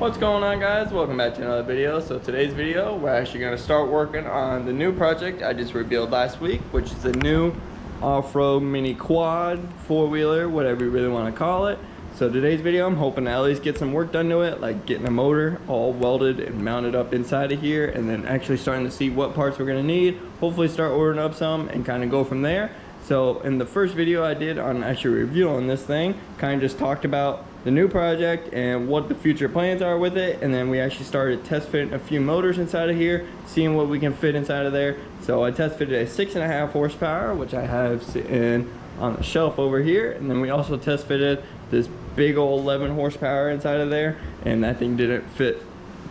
What's going on, guys? Welcome back to another video. So today's video, we're actually going to start working on the new project I just revealed last week, which is the new Offroad Mini Quad, four-wheeler, whatever you really want to call it. So today's video, I'm hoping to at least get some work done to it, like getting a motor all welded and mounted up inside of here, and then actually starting to see what parts we're going to need. Hopefully start ordering up some and kind of go from there. So in the first video I did on actually reviewing this thing, kind of just talked about the new project and what the future plans are with it, and then we actually started test fitting a few motors inside of here, seeing what we can fit inside of there. So I test fitted a 6.5 horsepower, which I have sitting on the shelf over here, and then we also test fitted this big old 11 horsepower inside of there, and that thing didn't fit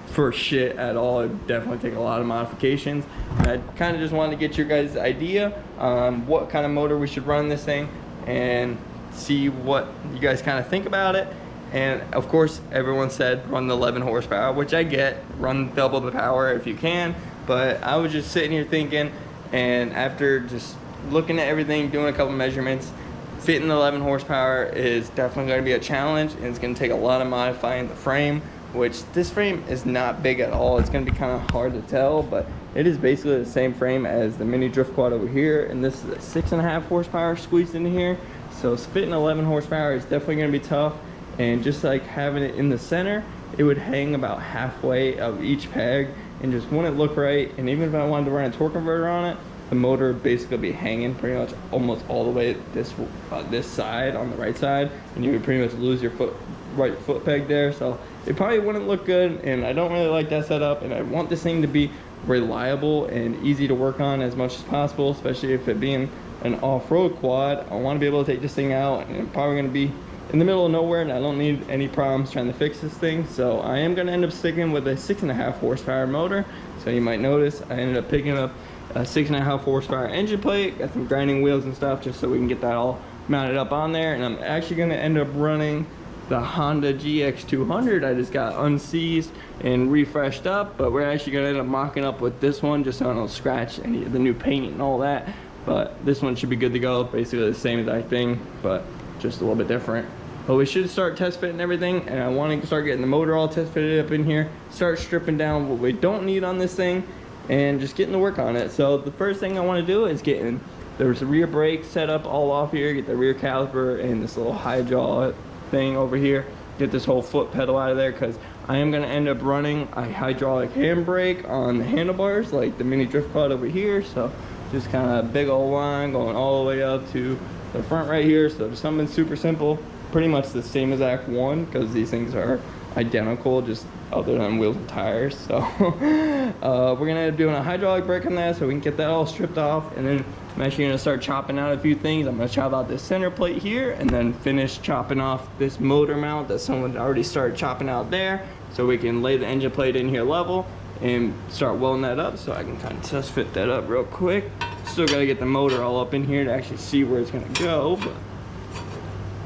for shit at all. It definitely take a lot of modifications. And I kind of just wanted to get your guys' idea on what kind of motor we should run this thing and see what you guys kind of think about it. And of course, everyone said run the 11 horsepower, which I get, run double the power if you can. But I was just sitting here thinking, and after just looking at everything, doing a couple measurements, fitting the 11 horsepower is definitely going to be a challenge, and it's going to take a lot of modifying the frame, which this frame is not big at all. It's going to be kind of hard to tell, but it is basically the same frame as the mini drift quad over here, and this is a 6.5 horsepower squeezed into here. So fitting 11 horsepower is definitely going to be tough. And just like having it in the center, it would hang about halfway of each peg and just wouldn't look right. And even if I wanted to run a torque converter on it, the motor would basically be hanging pretty much almost all the way this side, on the right side, and you would pretty much lose your right foot peg there. So it probably wouldn't look good, and I don't really like that setup. And I want this thing to be reliable and easy to work on as much as possible, especially if it being an off-road quad. I want to be able to take this thing out, and I'm probably going to be in the middle of nowhere, and I don't need any problems trying to fix this thing. So I am going to end up sticking with a 6.5 horsepower motor. So you might notice I ended up picking up a 6.5 horsepower engine plate, got some grinding wheels and stuff just so we can get that all mounted up on there. And I'm actually going to end up running the Honda gx200 I just got unseized and refreshed up, but we're actually going to end up mocking up with this one just so I don't scratch any of the new paint and all that. But this one should be good to go, basically the same exact thing, but just a little bit different. But we should start test fitting everything, and I want to start getting the motor all test fitted up in here, start stripping down what we don't need on this thing, and just getting to work on it. So the first thing I want to do is getting the rear brake set up all off here, get the rear caliper and this little hydraulic thing over here, get this whole foot pedal out of there, because I am going to end up running a hydraulic handbrake on the handlebars like the mini drift quad over here. So just kind of a big old line going all the way up to the front right here. So something super simple, pretty much the same exact one, because these things are identical, just other than wheels and tires. So we're gonna end up doing a hydraulic brake on that so we can get that all stripped off, and then I'm actually gonna start chopping out a few things. I'm gonna chop out this center plate here, and then finish chopping off this motor mount that someone already started chopping out there, so we can lay the engine plate in here level and start welding that up. So I can kind of test fit that up real quick. Still gotta get the motor all up in here to actually see where it's gonna go, but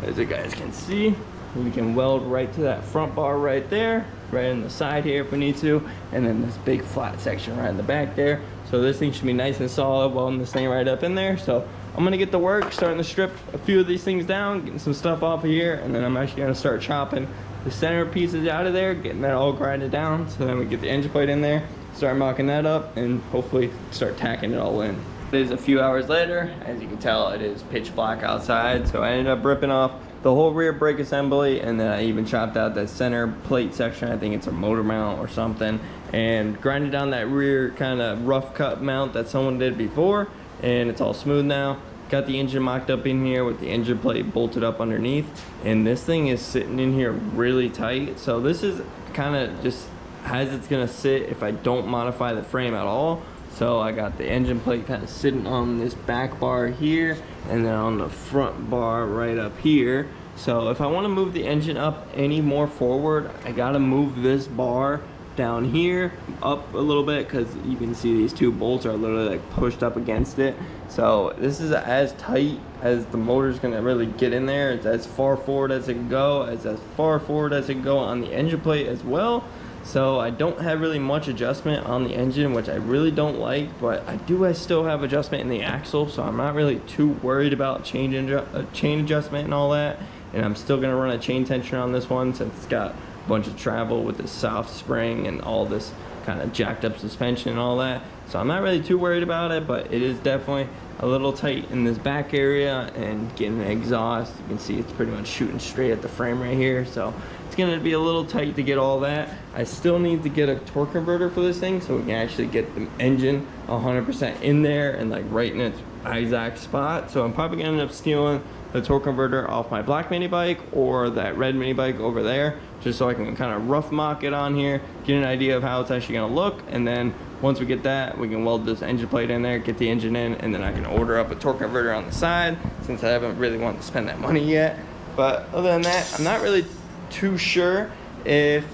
as you guys can see, we can weld right to that front bar right there, right in the side here if we need to, and then this big flat section right in the back there. So this thing should be nice and solid, welding this thing right up in there. So I'm gonna get to work, starting to strip a few of these things down, getting some stuff off of here, and then I'm actually gonna start chopping the center pieces out of there, getting that all grinded down, so then we get the engine plate in there, start mocking that up, and hopefully start tacking it all in. It is a few hours later. As you can tell, it is pitch black outside, so I ended up ripping off the whole rear brake assembly, and then I even chopped out that center plate section. I think it's a motor mount or something, and grinded down that rear kind of rough cut mount that someone did before, and it's all smooth now. Got the engine mocked up in here with the engine plate bolted up underneath, and this thing is sitting in here really tight. So this is kind of just as it's gonna sit if I don't modify the frame at all. So I got the engine plate kind of sitting on this back bar here, and then on the front bar right up here. So if I want to move the engine up any more forward, I gotta move this bar down here up a little bit, because you can see these two bolts are literally like pushed up against it. So this is as tight as the motor's gonna really get in there. It's as far forward as it can go, as far forward as it can go on the engine plate as well. So I don't have really much adjustment on the engine, which I really don't like, but I still have adjustment in the axle, so I'm not really too worried about chain adjustment and all that. And I'm still gonna run a chain tensioner on this one since it's got bunch of travel with this soft spring and all this kind of jacked up suspension and all that. So I'm not really too worried about it, but it is definitely a little tight in this back area, and getting the exhaust, you can see it's pretty much shooting straight at the frame right here. So it's gonna be a little tight to get all that. I still need to get a torque converter for this thing so we can actually get the engine 100% in there and like right in its exact spot. So I'm probably gonna end up stealing the torque converter off my black mini bike or that red mini bike over there, just so I can kind of rough mock it on here, get an idea of how it's actually gonna look, and then once we get that, we can weld this engine plate in there, get the engine in, and then I can order up a torque converter on the side, since I haven't really wanted to spend that money yet. But other than that, I'm not really too sure if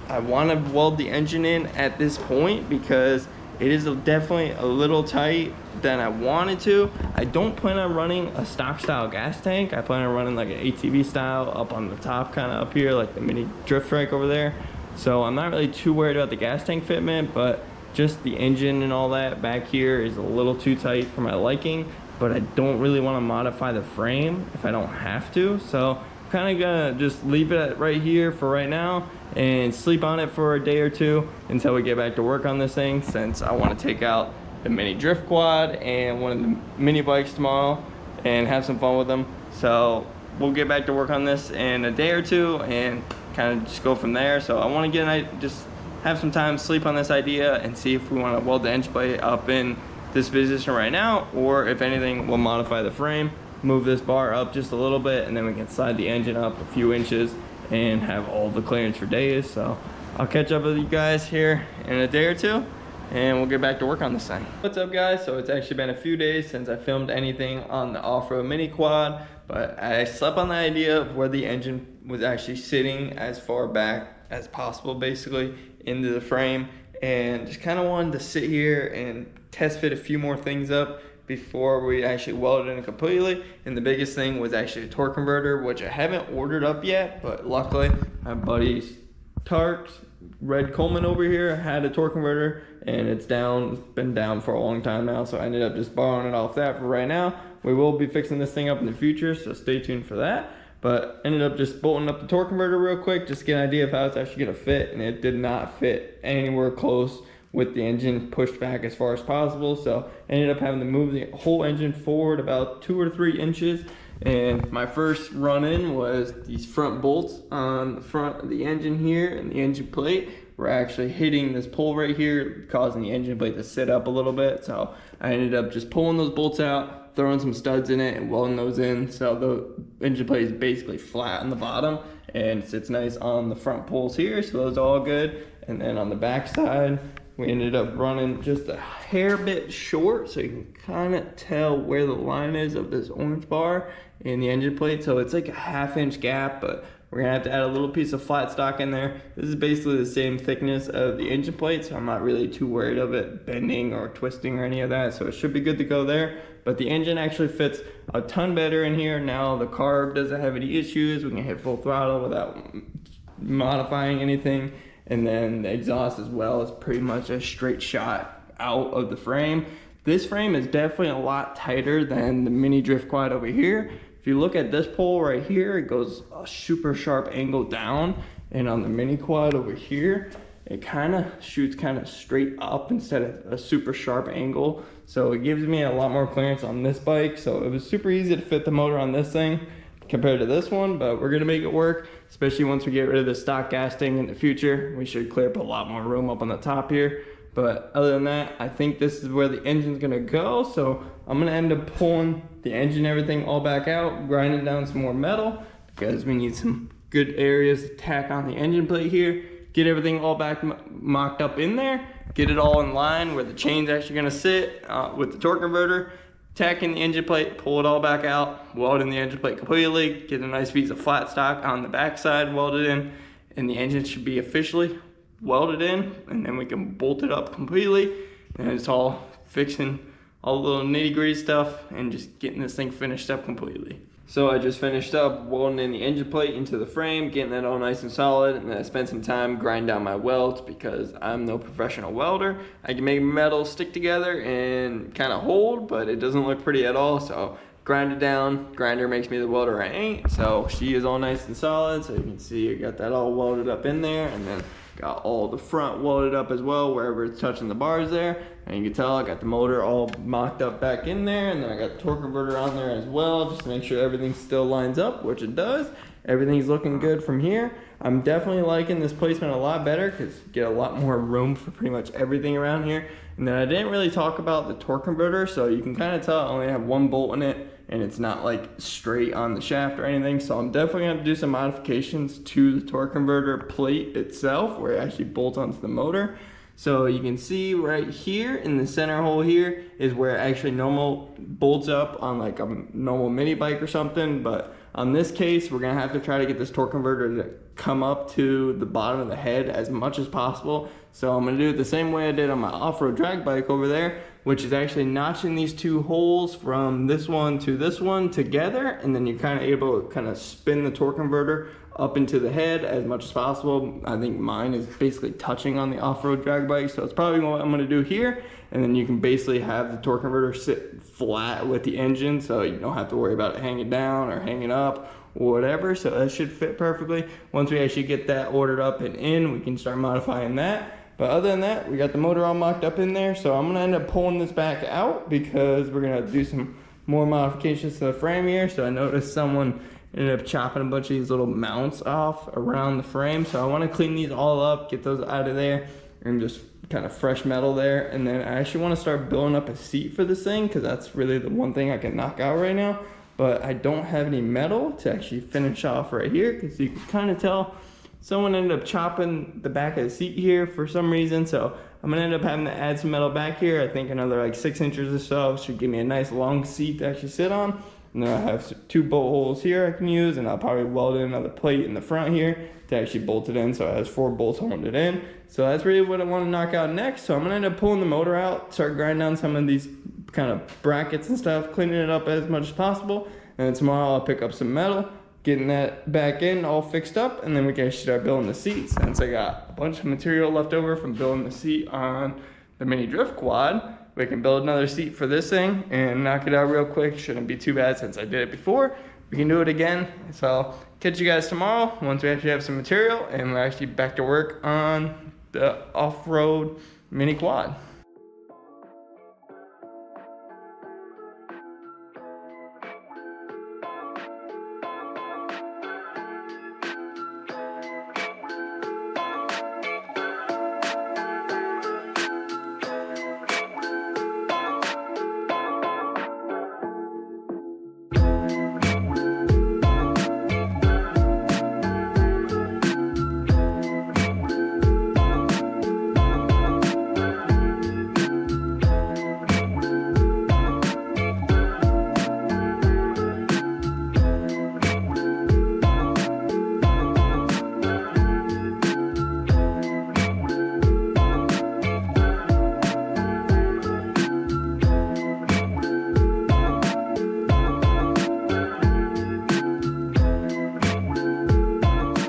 I want to weld the engine in at this point, because it is definitely a little tight than I wanted to. I don't plan on running a stock style gas tank. I plan on running like an ATV style up on the top, kind of up here, like the mini drift trike over there. So I'm not really too worried about the gas tank fitment, but just the engine and all that back here is a little too tight for my liking. But I don't really want to modify the frame if I don't have to. So I'm kind of gonna just leave it right here for right now and sleep on it for a day or two until we get back to work on this thing, since I want to take out the mini drift quad and one of the mini bikes tomorrow and have some fun with them. So we'll get back to work on this in a day or two and kind of just go from there. So I want to get just have some time, sleep on this idea, and see if we want to weld the engine plate up in this position right now, or if anything, we'll modify the frame, move this bar up just a little bit, and then we can slide the engine up a few inches and have all the clearance for days. So I'll catch up with you guys here in a day or two, and we'll get back to work on this thing. What's up, guys? So it's actually been a few days since I filmed anything on the Offroad Mini Quad, but I slept on the idea of where the engine was actually sitting as far back as possible, basically into the frame, and just kind of wanted to sit here and test fit a few more things up before we actually welded in completely. And the biggest thing was actually a torque converter, which I haven't ordered up yet, but luckily my buddy's Tarks, Red Coleman over here, had a torque converter, and it's been down for a long time now, so I ended up just borrowing it off that for right now. We will be fixing this thing up in the future, so stay tuned for that. But ended up just bolting up the torque converter real quick, just to get an idea of how it's actually gonna fit, and it did not fit anywhere close with the engine pushed back as far as possible. So ended up having to move the whole engine forward about 2 or 3 inches. And my first run in was these front bolts on the front of the engine here, and the engine plate were actually hitting this pole right here, causing the engine plate to sit up a little bit. So I ended up just pulling those bolts out, throwing some studs in it, and welding those in. So the engine plate is basically flat on the bottom and sits nice on the front poles here. So those are all good. And then on the back side, we ended up running just a hair bit short, so you can kind of tell where the line is of this orange bar in the engine plate. So it's like a 1/2 inch gap, but we're gonna have to add a little piece of flat stock in there. This is basically the same thickness of the engine plate, so I'm not really too worried of it bending or twisting or any of that, so it should be good to go there. But the engine actually fits a ton better in here. Now the carb doesn't have any issues. We can hit full throttle without modifying anything. And then the exhaust as well is pretty much a straight shot out of the frame. This frame is definitely a lot tighter than the mini drift quad over here. If you look at this pole right here, it goes a super sharp angle down. And on the mini quad over here, it kind of shoots kind of straight up instead of a super sharp angle. So it gives me a lot more clearance on this bike. So it was super easy to fit the motor on this thing compared to this one, but we're gonna make it work, especially once we get rid of the stock gas tank in the future. We should clear up a lot more room up on the top here. But other than that, I think this is where the engine's gonna go. So I'm gonna end up pulling the engine, everything all back out, grinding down some more metal, because we need some good areas to tack on the engine plate here, get everything all back mocked up in there, get it all in line where the chain's actually gonna sit with the torque converter, tack in the engine plate, pull it all back out, weld in the engine plate completely, get a nice piece of flat stock on the back side welded in, and the engine should be officially welded in, and then we can bolt it up completely. And it's all fixing all the little nitty gritty stuff and just getting this thing finished up completely. So I just finished up welding in the engine plate into the frame, getting that all nice and solid, and then I spent some time grinding down my welds because I'm no professional welder. I can make metal stick together and kind of hold, but it doesn't look pretty at all, so grind it down. Grinder makes me the welder I ain't, so she is all nice and solid. So you can see I got that all welded up in there, and then got all the front welded up as well wherever it's touching the bars there. And you can tell I got the motor all mocked up back in there, and then I got the torque converter on there as well, just to make sure everything still lines up, which it does. Everything's looking good from here. I'm definitely liking this placement a lot better because you get a lot more room for pretty much everything around here. And then I didn't really talk about the torque converter, so you can kind of tell I only have one bolt in it, and it's not like straight on the shaft or anything. So I'm definitely gonna do some modifications to the torque converter plate itself, where it actually bolts onto the motor. So you can see right here in the center hole here is where it actually normal bolts up on like a normal mini bike or something. But on this case, we're gonna have to try to get this torque converter to come up to the bottom of the head as much as possible. So I'm gonna do it the same way I did on my off-road drag bike over there, which is actually notching these two holes from this one to this one together, and then you're kind of able to kind of spin the torque converter up into the head as much as possible. I think mine is basically touching on the off-road drag bike, so it's probably what I'm gonna do here. And then you can basically have the torque converter sit flat with the engine, so you don't have to worry about it hanging down or hanging up or whatever. So that should fit perfectly. Once we actually get that ordered up and in, we can start modifying that. But other than that, we got the motor all mocked up in there. So I'm gonna end up pulling this back out because we're gonna do some more modifications to the frame here. So I noticed someone ended up chopping a bunch of these little mounts off around the frame. So I wanna clean these all up, get those out of there, and just kind of fresh metal there. And then I actually wanna start building up a seat for this thing, because that's really the one thing I can knock out right now. But I don't have any metal to actually finish off right here, because you can kind of tell someone ended up chopping the back of the seat here for some reason. So I'm gonna end up having to add some metal back here. I think another like 6 inches or so should give me a nice long seat to actually sit on. And then I have two bolt holes here I can use, and I'll probably weld in another plate in the front here to actually bolt it in, so it has 4 bolts holding it in. So that's really what I want to knock out next. So I'm gonna end up pulling the motor out, start grinding down some of these kind of brackets and stuff, cleaning it up as much as possible. And then tomorrow I'll pick up some metal, getting that back in all fixed up, and then we can start building the seat. Since I got a bunch of material left over from building the seat on the mini drift quad, we can build another seat for this thing and knock it out real quick. Shouldn't be too bad since I did it before. We can do it again. So I'll catch you guys tomorrow once we actually have some material and we're actually back to work on the off-road mini quad.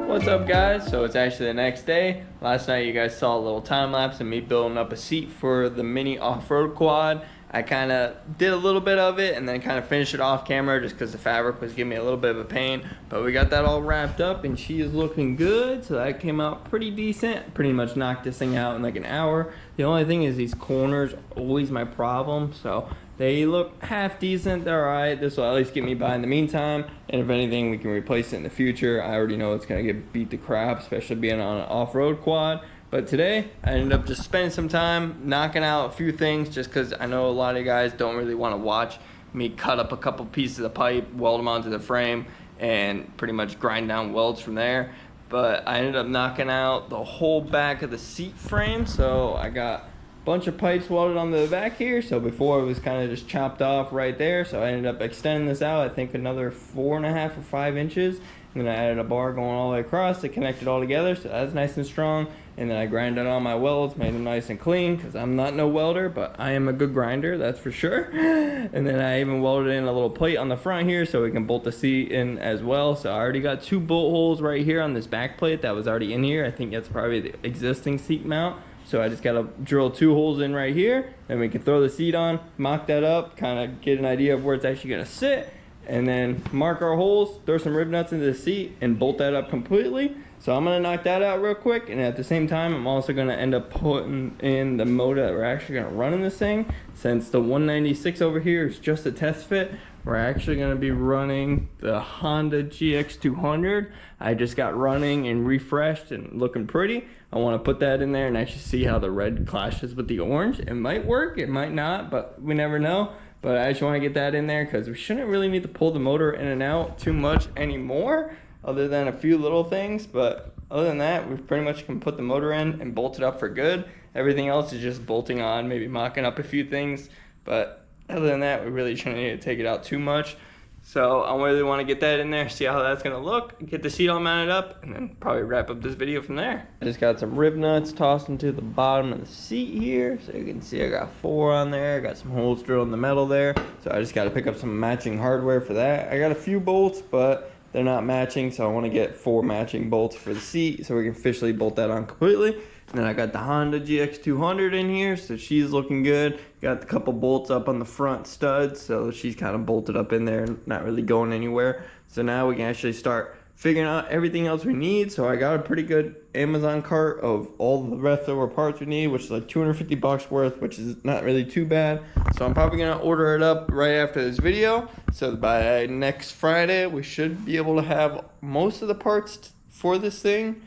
What's up guys? So it's actually the next day. Last night you guys saw a little time lapse of me building up a seat for the mini off-road quad. I kind of did a little bit of it and then kind of finished it off camera just because the fabric was giving me a little bit of a pain. But we got that all wrapped up and she is looking good. So that came out pretty decent. Pretty much knocked this thing out in like an hour. The only thing is these corners are always my problem. So they look half decent, they're alright. This will at least get me by in the meantime. And if anything, we can replace it in the future. I already know it's gonna get beat to crap, especially being on an off-road quad. But today, I ended up just spending some time knocking out a few things just because I know a lot of you guys don't really want to watch me cut up a couple pieces of pipe, weld them onto the frame, and pretty much grind down welds from there. But I ended up knocking out the whole back of the seat frame, so I got a bunch of pipes welded on the back here. So before it was kind of just chopped off right there, so I ended up extending this out, I think another 4.5 or 5 inches. And then I added a bar going all the way across to connect it all together, so that's nice and strong. And then I grinded all my welds, made them nice and clean, because I'm not no welder, but I am a good grinder, that's for sure. And then I even welded in a little plate on the front here so we can bolt the seat in as well. So I already got 2 bolt holes right here on this back plate that was already in here. I think that's probably the existing seat mount. So I just gotta drill 2 holes in right here, then we can throw the seat on, mock that up, kind of get an idea of where it's actually gonna sit, and then mark our holes, throw some rib nuts into the seat, and bolt that up completely. So I'm gonna knock that out real quick, and at the same time, I'm also gonna end up putting in the motor that we're actually gonna run in this thing. Since the 196 over here is just a test fit, we're actually gonna be running the Honda GX200. I just got running and refreshed and looking pretty. I wanna put that in there and actually see how the red clashes with the orange. It might work, it might not, but we never know. But I just wanna get that in there because we shouldn't really need to pull the motor in and out too much anymore, other than a few little things. But other than that, we pretty much can put the motor in and bolt it up for good. Everything else is just bolting on, maybe mocking up a few things. But other than that, we really shouldn't need to take it out too much. So I really want to get that in there, see how that's going to look, get the seat all mounted up, and then probably wrap up this video from there. I just got some rib nuts tossed into the bottom of the seat here. So you can see I got 4 on there. I got some holes drilled in the metal there. So I just got to pick up some matching hardware for that. I got a few bolts, but they're not matching. So I want to get 4 matching bolts for the seat so we can officially bolt that on completely. And then I got the Honda GX200 in here, so she's looking good. Got a couple bolts up on the front studs, so she's kind of bolted up in there and not really going anywhere. So now we can actually start figuring out everything else we need. So I got a pretty good Amazon cart of all the leftover parts we need, which is like 250 bucks worth, which is not really too bad. So I'm probably gonna order it up right after this video. So by next Friday, we should be able to have most of the parts for this thing,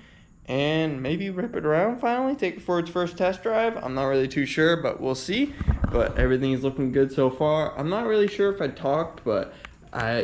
and maybe rip it around finally, take it for its first test drive. I'm not really too sure, but we'll see. But everything is looking good so far. I'm not really sure if I talked, but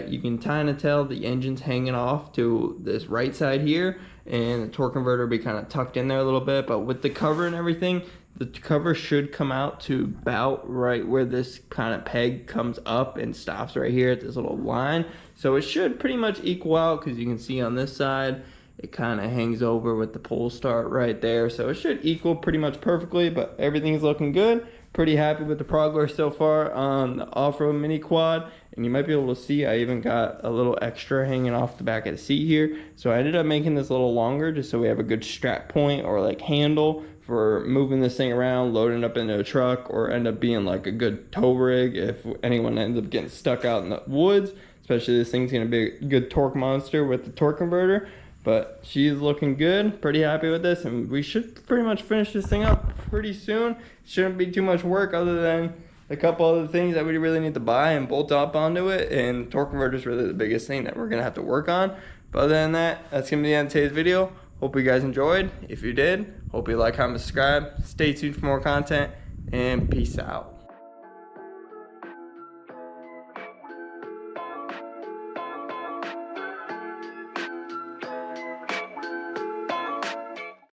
you can kind of tell the engine's hanging off to this right side here, and the torque converter will be kind of tucked in there a little bit. But with the cover and everything, the cover should come out to about right where this kind of peg comes up and stops right here at this little line. So it should pretty much equal out, because you can see on this side, it kind of hangs over with the pull start right there. So it should equal pretty much perfectly, but everything's looking good. Pretty happy with the progress so far on the Offroad Mini Quad. And you might be able to see I even got a little extra hanging off the back of the seat here. So I ended up making this a little longer just so we have a good strap point or like handle for moving this thing around, loading it up into a truck, or end up being like a good tow rig if anyone ends up getting stuck out in the woods. Especially this thing's gonna be a good torque monster with the torque converter. But she's looking good, pretty happy with this, and we should pretty much finish this thing up pretty soon. Shouldn't be too much work other than a couple other things that we really need to buy and bolt up onto it, and torque converter is really the biggest thing that we're gonna have to work on. But other than that, that's gonna be the end of today's video. Hope you guys enjoyed. If you did, hope you like, comment, subscribe. Stay tuned for more content, and peace out.